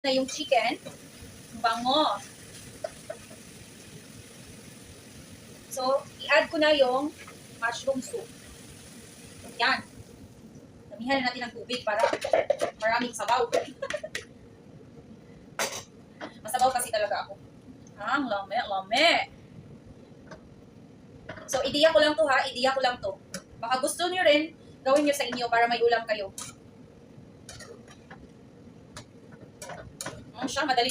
na yung chicken. Bango. So, i-add ko na yung mushroom soup. Yan. Damihan na natin ng tubig para maraming sabaw. Masabaw kasi talaga ako. Ang lame. So, ideya ko lang to ha. Ideya ko lang to. Baka gusto niyo rin, gawin niyo sa inyo para may ulam kayo. Siya, madali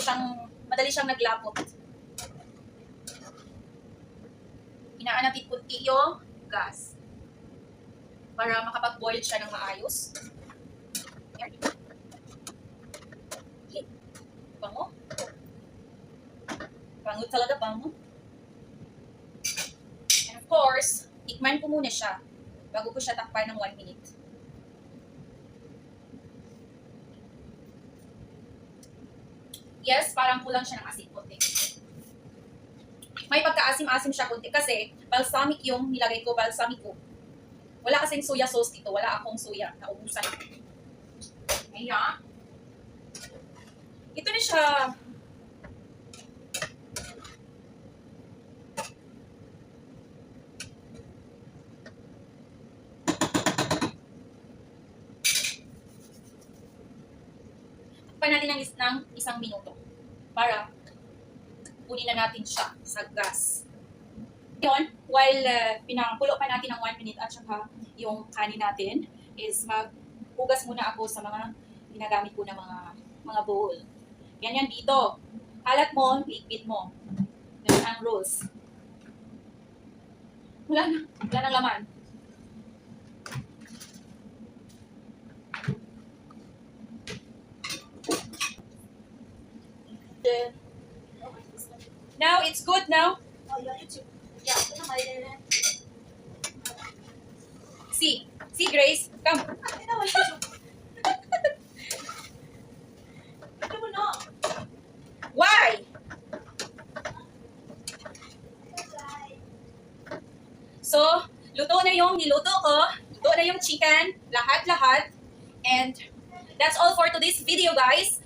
siyang naglapot. Inaan natin kunti yung gas para makapag-boil siya ng maayos. Ayan. Okay. Bango. Bango talaga, bango. And of course, tikman ko muna siya bago ko siya takpan ng 1 minute. Yes, parang kulang siya ng asin konti. May pagka-asim-asim siya konti kasi balsamic yung nilagay ko, balsamic ko. Wala kasing soya sauce dito. Wala akong soya. Naubusan. Ayan. Ito na siya. Takpan natin ng 1 minuto para kunin na natin siya sa gas. Yun, while pinakulo pa natin ng 1 minute at saka yung kanin natin, is maghugas muna ako sa mga ginagamit ko na mga bowl. Yan dito. Halat mo, liquid mo. Ganun ang rules. Wala nang laman. Now, it's good now. See, Grace, come. Why? So, luto na yung niluto ko. Luto na yung chicken. Lahat. And that's all for today's video, guys.